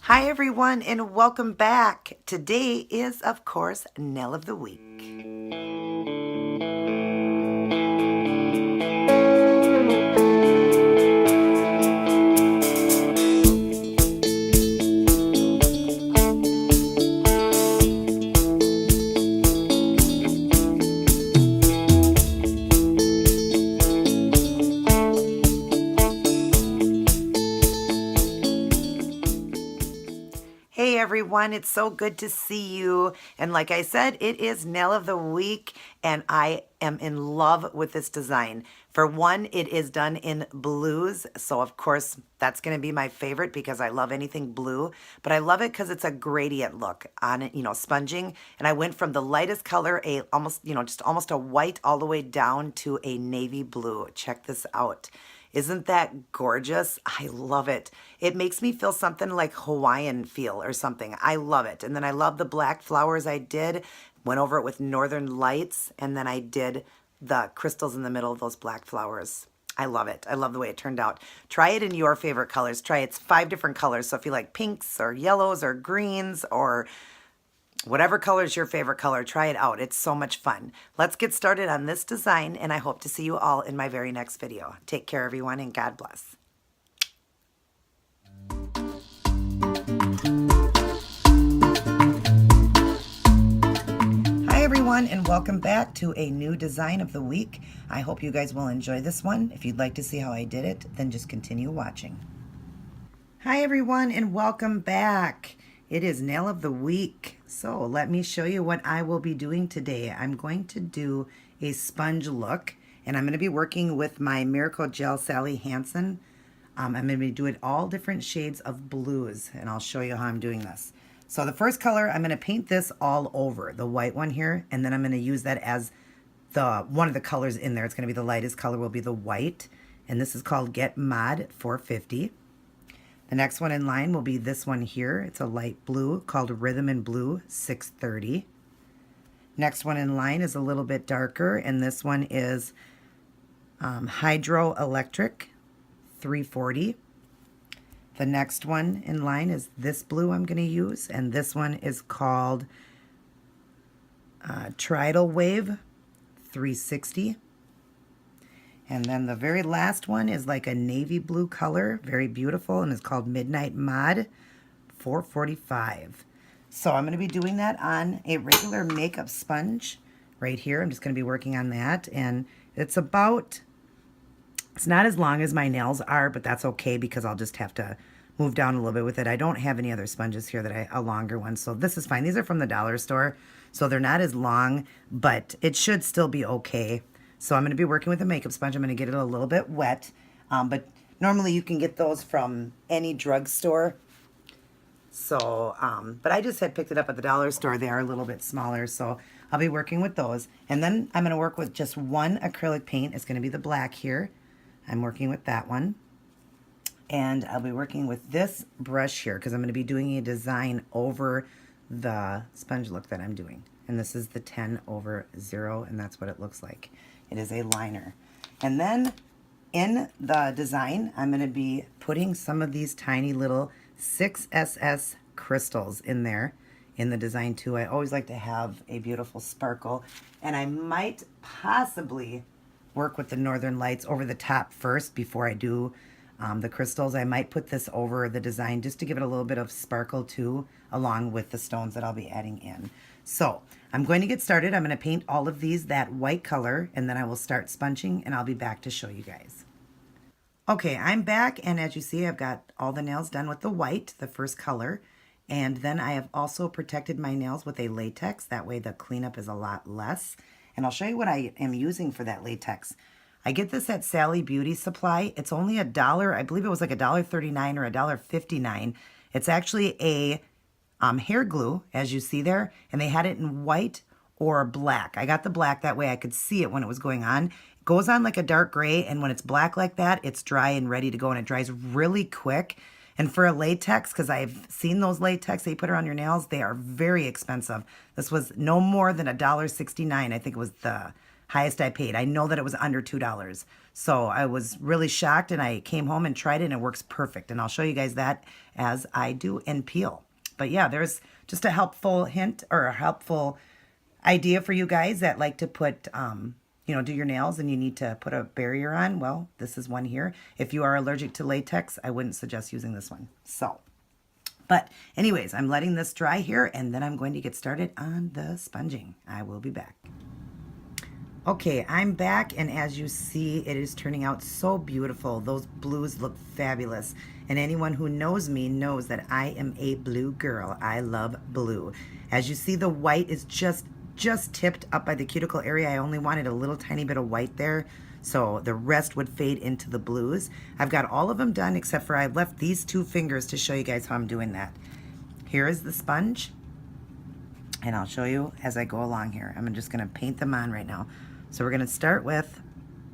Hi everyone and welcome back. Today is of course Nail of the Week. Hey everyone, it's so good to see you. And like I said, it is Nail of the Week and I am in love with this design. For one, it is done in blues. So of course, that's going to be my favorite because I love anything blue. But I love it because it's a gradient look on it, sponging. And I went from the lightest color, just almost a white all the way down to a navy blue. Check this out. Isn't that gorgeous? I love it. It makes me feel something like Hawaiian feel or something. I love it. And then I love the black flowers I did. Went over it with Northern Lights. And then I did the crystals in the middle of those black flowers. I love it. I love the way it turned out. Try it in your favorite colors. Try it's 5 different colors. So if you like pinks or yellows or greens or whatever color is your favorite color, try it out. It's so much fun. Let's get started on this design, and I hope to see you all in my very next video. Take care, everyone, and God bless. Hi, everyone, and welcome back to a new design of the week. I hope you guys will enjoy this one. If you'd like to see how I did it, then just continue watching. Hi, everyone, and welcome back. It is Nail of the Week. So let me show you what I will be doing today. I'm going to do a sponge look, and I'm going to be working with my Miracle Gel Sally Hanson. I'm going to be doing all different shades of blues, and I'll show you how I'm doing this. So the first color, I'm going to paint this all over, the white one here, and then I'm going to use that as one of the colors in there. It's going to be the lightest color will be the white, and this is called Get Mod 450. The next one in line will be this one here. It's a light blue called Rhythm and Blue 630. Next one in line is a little bit darker, and this one is Hydro Electric 340. The next one in line is this blue I'm going to use, and this one is called Tidal Wave 360. And then the very last one is like a navy blue color, very beautiful, and it's called Midnight Mod 445. So I'm going to be doing that on a regular makeup sponge right here. I'm just going to be working on that, and it's not as long as my nails are, but that's okay because I'll just have to move down a little bit with it. I don't have any other sponges here that a longer one, so this is fine. These are from the dollar store, so they're not as long, but it should still be okay. So I'm going to be working with a makeup sponge. I'm going to get it a little bit wet, but normally you can get those from any drugstore. So, but I just had picked it up at the dollar store. They are a little bit smaller, so I'll be working with those. And then I'm going to work with just one acrylic paint. It's going to be the black here. I'm working with that one. And I'll be working with this brush here because I'm going to be doing a design over the sponge look that I'm doing. And this is the 10/0, and that's what it looks like. It is a liner. And then in the design, I'm going to be putting some of these tiny little 6SS crystals in there in the design too. I always like to have a beautiful sparkle. And I might possibly work with the Northern Lights over the top first before I do the crystals. I might put this over the design just to give it a little bit of sparkle too, along with the stones that I'll be adding in. So I'm going to get started. I'm going to paint all of these that white color, and then I will start sponging, and I'll be back to show you guys. Okay, I'm back, and as you see, I've got all the nails done with the white, the first color, and then I have also protected my nails with a latex. That way the cleanup is a lot less, and I'll show you what I am using for that latex. I get this at Sally Beauty Supply. It's only $1. I believe it was like $1.39 or $1.59. It's actually a hair glue, as you see there, and they had it in white or black. I got the black, that way I could see it when it was going on. It goes on like a dark gray, and when it's black like that, it's dry and ready to go, and it dries really quick. And for a latex, because I've seen those latex that you put around your nails, they are very expensive. This was no more than $1.69. I think it was the highest I paid. I know that it was under $2. So I was really shocked, and I came home and tried it, and it works perfect. And I'll show you guys that as I do in peel. But yeah, there's just a helpful hint or a helpful idea for you guys that like to put, you know, do your nails and you need to put a barrier on. Well, this is one here. If you are allergic to latex, I wouldn't suggest using this one. So, but anyways, I'm letting this dry here, and then I'm going to get started on the sponging. I will be back. Okay, I'm back, and as you see, it is turning out so beautiful. Those blues look fabulous, and anyone who knows me knows that I am a blue girl. I love blue. As you see, the white is just tipped up by the cuticle area. I only wanted a little tiny bit of white there, so the rest would fade into the blues. I've got all of them done except for I left these 2 fingers to show you guys how I'm doing that. Here is the sponge, and I'll show you as I go along here. I'm just going to paint them on right now. So we're going to start with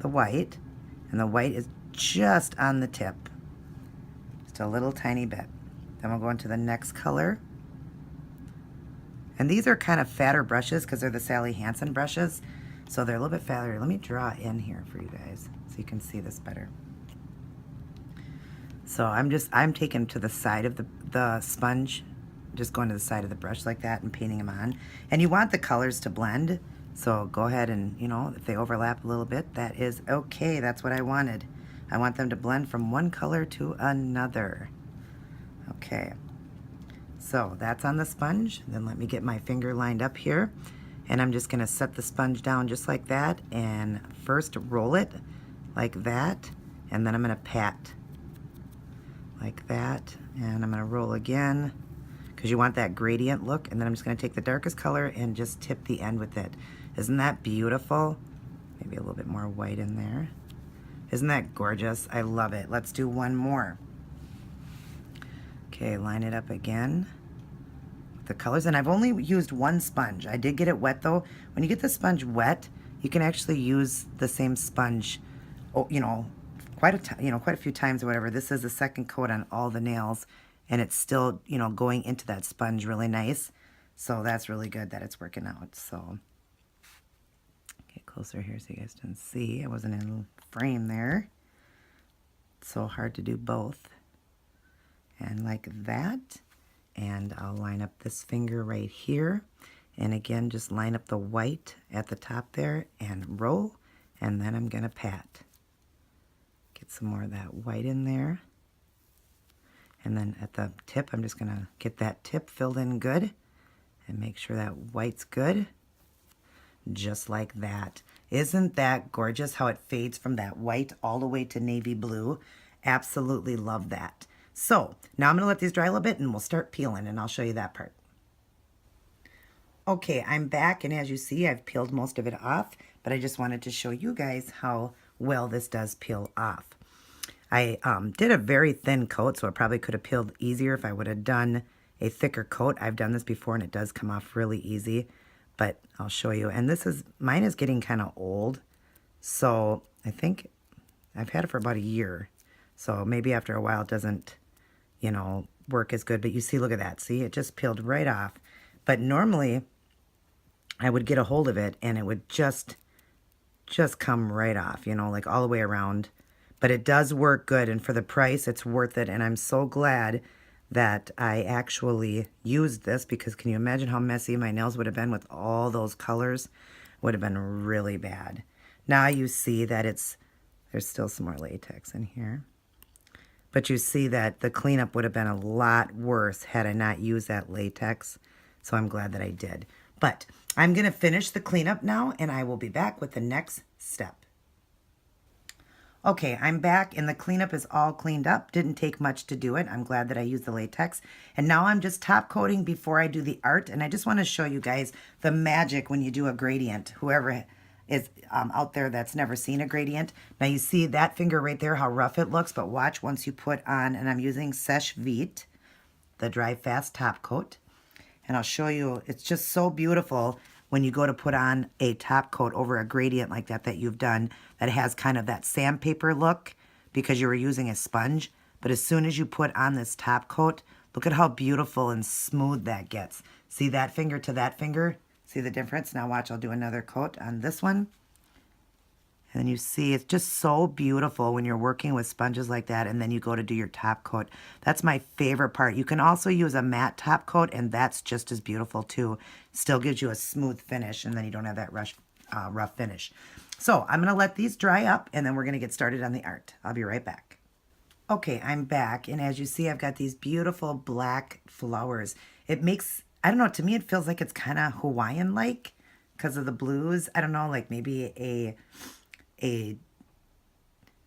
the white, and the white is just on the tip, just a little tiny bit. Then we'll go into the next color. And these are kind of fatter brushes because they're the Sally Hanson brushes. So they're a little bit fatter. Let me draw in here for you guys so you can see this better. So I'm taking to the side of the sponge, just going to the side of the brush like that and painting them on. And you want the colors to blend. So go ahead and, you know, if they overlap a little bit, that is okay. That's what I wanted. I want them to blend from one color to another. Okay. So that's on the sponge. Then let me get my finger lined up here, and I'm just going to set the sponge down just like that, and first roll it like that, and then I'm going to pat like that, and I'm going to roll again because you want that gradient look, and then I'm just going to take the darkest color and just tip the end with it. Isn't that beautiful? Maybe a little bit more white in there. Isn't that gorgeous? I love it. Let's do one more. Okay, line it up again with the colors, and I've only used one sponge. I did get it wet though. When you get the sponge wet, you can actually use the same sponge, you know, quite a few times or whatever. This is the second coat on all the nails, and it's still, you know, going into that sponge really nice. So that's really good that it's working out. So get closer here so you guys can see. I wasn't in frame there. It's so hard to do both. And like that, and I'll line up this finger right here, and again just line up the white at the top there and roll, and then I'm gonna pat. Get some more of that white in there, and then at the tip I'm just gonna get that tip filled in good and make sure that white's good, just like that. Isn't that gorgeous how it fades from that white all the way to navy blue? Absolutely love that. So now I'm going to let these dry a little bit, and we'll start peeling, and I'll show you that part. Okay, I'm back, and as you see, I've peeled most of it off, but I just wanted to show you guys how well this does peel off. I did a very thin coat, so it probably could have peeled easier if I would have done a thicker coat. I've done this before, and it does come off really easy, but I'll show you. And mine is getting kind of old, so I think I've had it for about a year, so maybe after a while it doesn't, you know, work as good. But you see, look at that. See, it just peeled right off. But normally I would get a hold of it and it would just come right off, you know, like all the way around. But it does work good, and for the price, it's worth it. And I'm so glad that I actually used this, because can you imagine how messy my nails would have been with all those colors? Would have been really bad. Now you see that there's still some more latex in here. But you see that the cleanup would have been a lot worse had I not used that latex. So I'm glad that I did. But I'm going to finish the cleanup now, and I will be back with the next step. Okay, I'm back, and the cleanup is all cleaned up. Didn't take much to do it. I'm glad that I used the latex. And now I'm just top coating before I do the art. And I just want to show you guys the magic when you do a gradient. Whoever is out there that's never seen a gradient. Now you see that finger right there, how rough it looks, but watch once you put on, and I'm using Seche Vite, the Dry Fast top coat. And I'll show you, it's just so beautiful when you go to put on a top coat over a gradient like that you've done, that has kind of that sandpaper look because you were using a sponge. But as soon as you put on this top coat, look at how beautiful and smooth that gets. See that finger to that finger? See the difference? Now watch, I'll do another coat on this one. And then you see it's just so beautiful when you're working with sponges like that, and then you go to do your top coat. That's my favorite part. You can also use a matte top coat, and that's just as beautiful too. Still gives you a smooth finish, and then you don't have that rough finish. So I'm going to let these dry up, and then we're going to get started on the art. I'll be right back. Okay, I'm back, and as you see, I've got these beautiful black flowers. It makes, I don't know, to me it feels like it's kind of Hawaiian-like because of the blues. I don't know, like maybe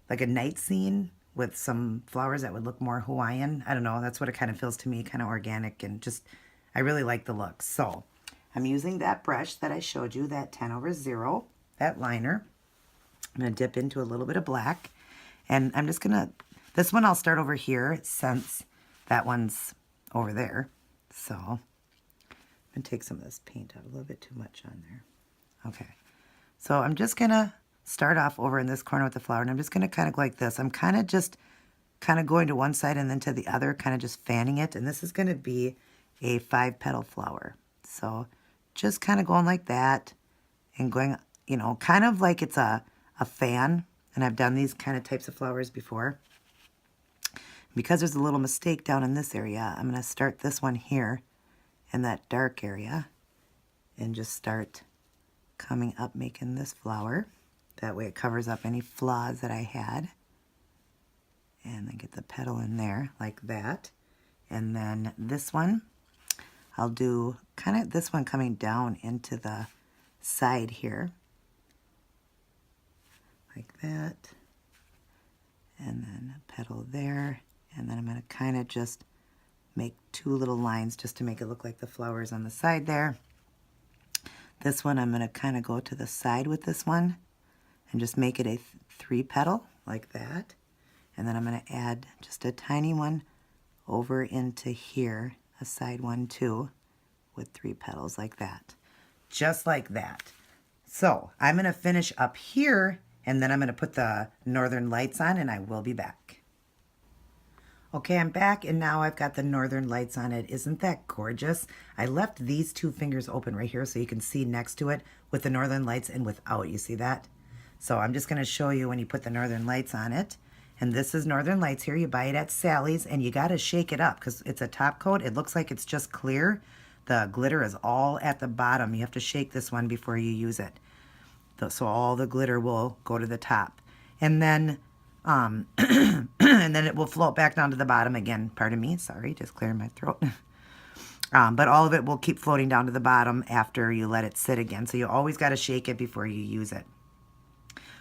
like a night scene with some flowers that would look more Hawaiian. I don't know, that's what it kind of feels to me, kind of organic, and just, I really like the look. So I'm using that brush that I showed you, that 10/0, that liner. I'm going to dip into a little bit of black, and I'm just going to, this one I'll start over here since that one's over there. So I'm going to take some of this paint out, a little bit too much on there. Okay, so I'm just going to start off over in this corner with the flower, and I'm just going to kind of go like this. I'm kind of just going to one side and then to the other, kind of just fanning it, and this is going to be a 5-petal flower. So just kind of going like that and going, you know, kind of like it's a fan, and I've done these kind of types of flowers before. Because there's a little mistake down in this area, I'm going to start this one here in that dark area and just start coming up making this flower. That way it covers up any flaws that I had. And then get the petal in there like that. And then this one, I'll do kind of this one coming down into the side here. Like that. And then a petal there. And then I'm going to kind of just make 2 little lines just to make it look like the flowers on the side there. This one I'm going to kind of go to the side with this one and just make it a 3-petal like that. And then I'm going to add just a tiny one over into here, a side one too, with 3 petals like that. Just like that. So I'm going to finish up here, and then I'm going to put the Northern Lights on, and I will be back. Okay, I'm back, and now I've got the Northern Lights on it. Isn't that gorgeous? I left these 2 fingers open right here so you can see next to it with the Northern Lights and without. You see that? So I'm just going to show you when you put the Northern Lights on it. And this is Northern Lights here. You buy it at Sally's, and you got to shake it up because it's a top coat. It looks like it's just clear. The glitter is all at the bottom. You have to shake this one before you use it. So all the glitter will go to the top. And then and then it will float back down to the bottom again. Pardon me, sorry, just clearing my throat. But all of it will keep floating down to the bottom after you let it sit again. So you always got to shake it before you use it.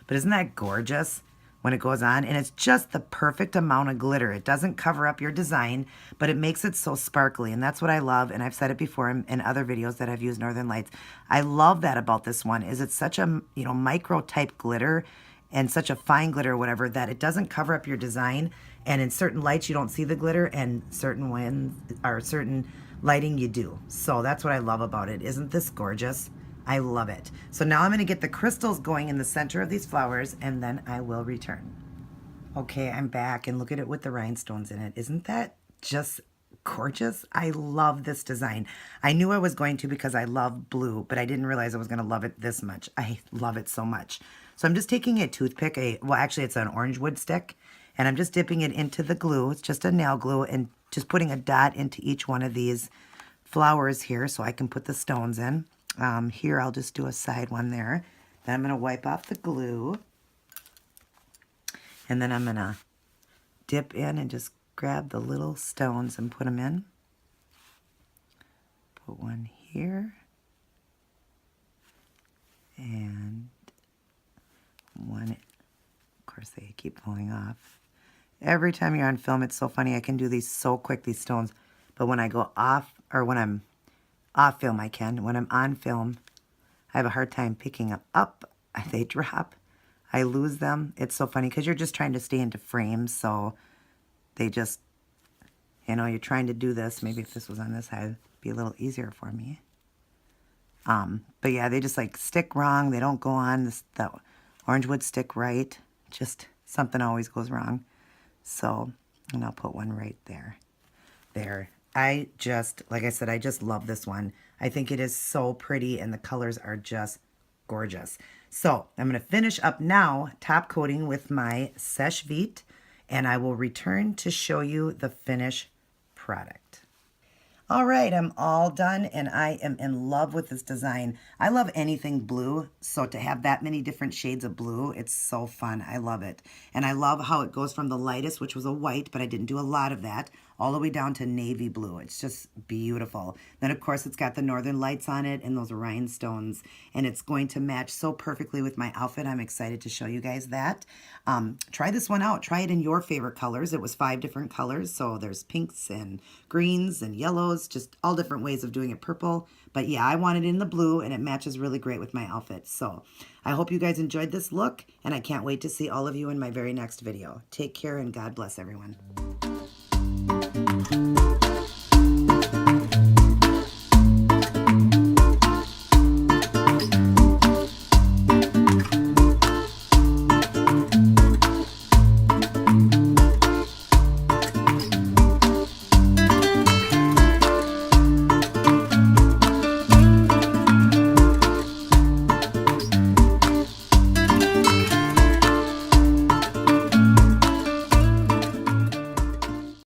But isn't that gorgeous when it goes on? And it's just the perfect amount of glitter. It doesn't cover up your design, but it makes it so sparkly. And that's what I love. And I've said it before in other videos that I've used Northern Lights. I love that about this one, is it's such a, you know, micro type glitter and such a fine glitter or whatever that it doesn't cover up your design. And in certain lights you don't see the glitter, and certain winds or certain lighting you do. So that's what I love about it. Isn't this gorgeous? I love it. So now I'm going to get the crystals going in the center of these flowers, and then I will return. Okay, I'm back, and look at it with the rhinestones in it. Isn't that just gorgeous? I love this design. I knew I was going to because I love blue, but I didn't realize I was going to love it this much. I love it so much. So I'm just taking a toothpick, well actually it's an orange wood stick, and I'm just dipping it into the glue. It's just a nail glue, and just putting a dot into each one of these flowers here so I can put the stones in. Here I'll just do a side one there. Then I'm going to wipe off the glue. And then I'm going to dip in and just grab the little stones and put them in. Put one here. And one, of course they keep falling off. Every time you're on film, it's so funny. I can do these so quick, these stones. But when I go off, or when I'm off film, I can. When I'm on film, I have a hard time picking them up. They drop. I lose them. It's so funny because you're just trying to stay into frames. So they just, you know, you're trying to do this. Maybe if this was on this side, it'd be a little easier for me. But yeah, they just like stick wrong. They don't go on. The orange would stick right. Just something always goes wrong. So, and I'll put one right there. There. I just, like I said, I just love this one. I think it is so pretty, and the colors are just gorgeous. So I'm going to finish up now top coating with my Sèche Vite, and I will return to show you the finished product. All right, I'm all done and I am in love with this design. I love anything blue, so to have that many different shades of blue, it's so fun. I love it. And I love how it goes from the lightest, which was a white, but I didn't do a lot of that, all the way down to navy blue. It's just beautiful. Then, of course, it's got the northern lights on it and those rhinestones, and it's going to match so perfectly with my outfit. I'm excited to show you guys that. Try this one out. Try it in your favorite colors. It was 5 different colors, so there's pinks and greens and yellows, just all different ways of doing it. Purple, but yeah, I wanted it in the blue, and it matches really great with my outfit. So I hope you guys enjoyed this look, and I can't wait to see all of you in my very next video. Take care, and God bless everyone.